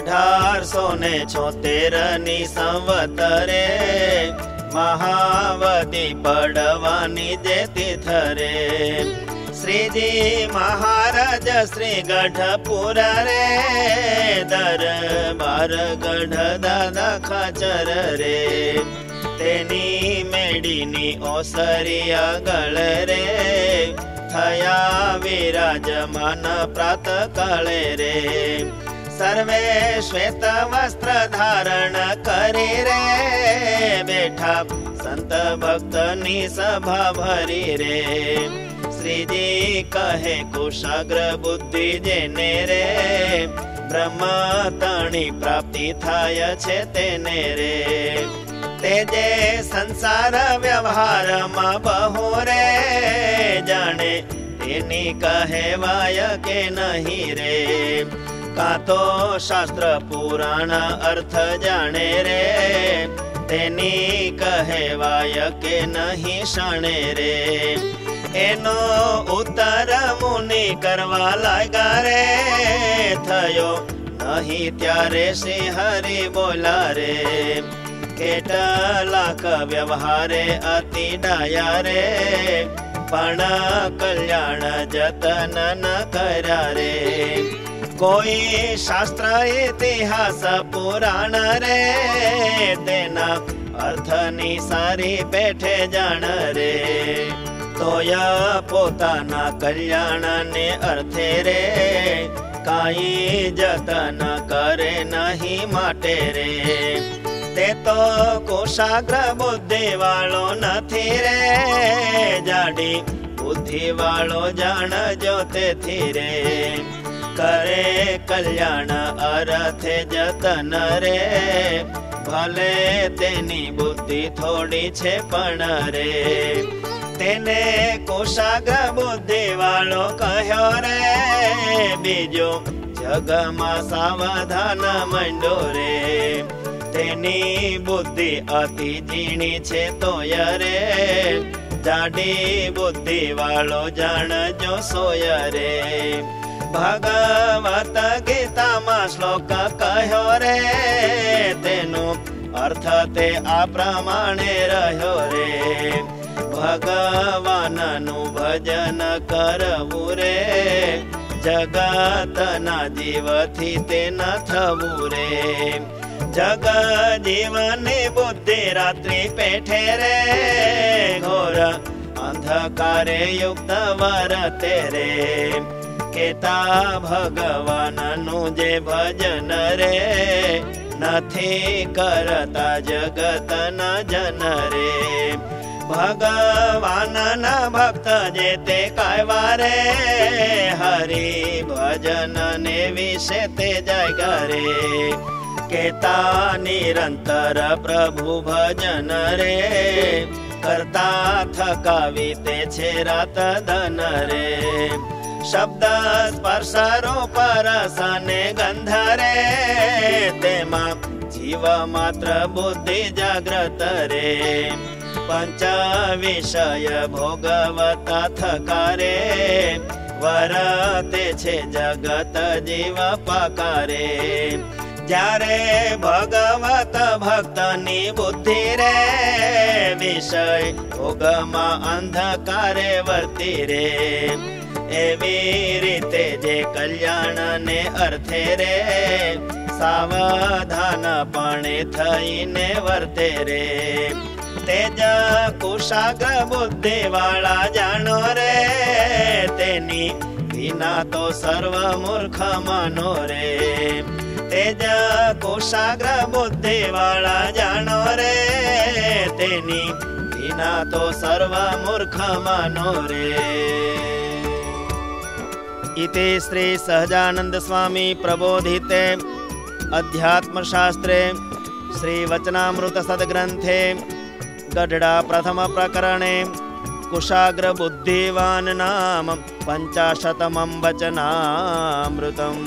1876 સંવતરે महावती पड़वानी देती थरे। श्रीजी महाराज श्री गढ़पुर रे दरबार गढ़ दादा खाचर रे। तेनी मेडीनी ओसरिया गळ रे थया विराजमान प्रात काले रे। सर्वे श्वेत वस्त्र धारण करी रे बैठा संत भक्त नी सभा भरी रे। श्रीजी कहे कुशाग्र बुद्धि जेने रे ब्रह्म तणी प्राप्ति थाय छे तेने रे। तेजे संसार व्यवहार मा बहु रे जाने तेनी कहेवाय के नहीं रे। का तो शास्त्र पुराण अर्थ जाने रे तेनी कहेवाय के नहीं शाणे रे। एनो उत्तर मुनि करवा लागा रे थयो नहीं त्यारे श्री हरि बोला रे। केटलाक व्यवहारे अति डाया रे पण कल्याण जतन न कर्या रे। कोई शास्त्र इतिहास पुराण रे तेना अर्थनी सारी बैठे जाण रे। तोय पोताना कल्याण ने अर्थे रे काई जतन करे नहीं माटे रे। ते तो कुशाग्र बुद्धि वालो नथी रे जाडी बुद्धि वालो जाण जो तेथी रे। करे कल्याण अर्थे जतन रे भले तेनी बुद्धि थोड़ी छे पण रे। तेने कुशाग्र बुद्धि वालो कह्यो रे बीजो जगमा सावधान मंडो रे। तेनी बुद्धि अति झीणी छे तोय रे जाडी बुद्धि वालो जाण जो सोय रे। भगवत गीता मा श्लोक कह्यो रे तेनो अर्थ ते आ प्रमाणे रह्यो रे। भगवान नु भजन करवू रे जगतना जीवथी ते न थवू रे। जग जीवन बुद्धि रात्रि पेठे रे घोर अंधकारे युक्त वरते रे। केता भगवान नु जे भजन रे नथी करता जगत न जन रे। भगवान न भक्त जे ते कायवा रे हरि भजन ने विषे ते जायगा रे। केता निरंतर प्रभु भजन रे करता थकावी ते छे रात धन रे। शब्द स्पर्श रूप रस ने गंध रे तेमा जीव मात्र बुद्धि जाग्रत रे। पंच विषय भोगवता थकारे वरते छे जगत जीव पकारे। जारे भगवत भक्तनी बुद्धि रे विषय भोगमा अंधकारे वर्ती रे। एवी रीते जे कल्याण ने अर्थे रे सावधान पाणे थईने वर्ते रे। तेज कुशाग्र बुद्धि वाला जानो रे तेनी विना तो सर्व मूर्ख मानो रे। तेज कुशाग्र बुद्धि वाला जानो रे तेनी विना तो सर्व मूर्ख मानो रे। इति श्री सहजानंद स्वामी प्रबोधिते अध्यात्म शास्त्रे श्री वचनामृत सद्ग्रंथे गढ़ड़ा प्रथम प्रकरणे कुशाग्र बुद्धिवान नाम 50 वचनामृतम्।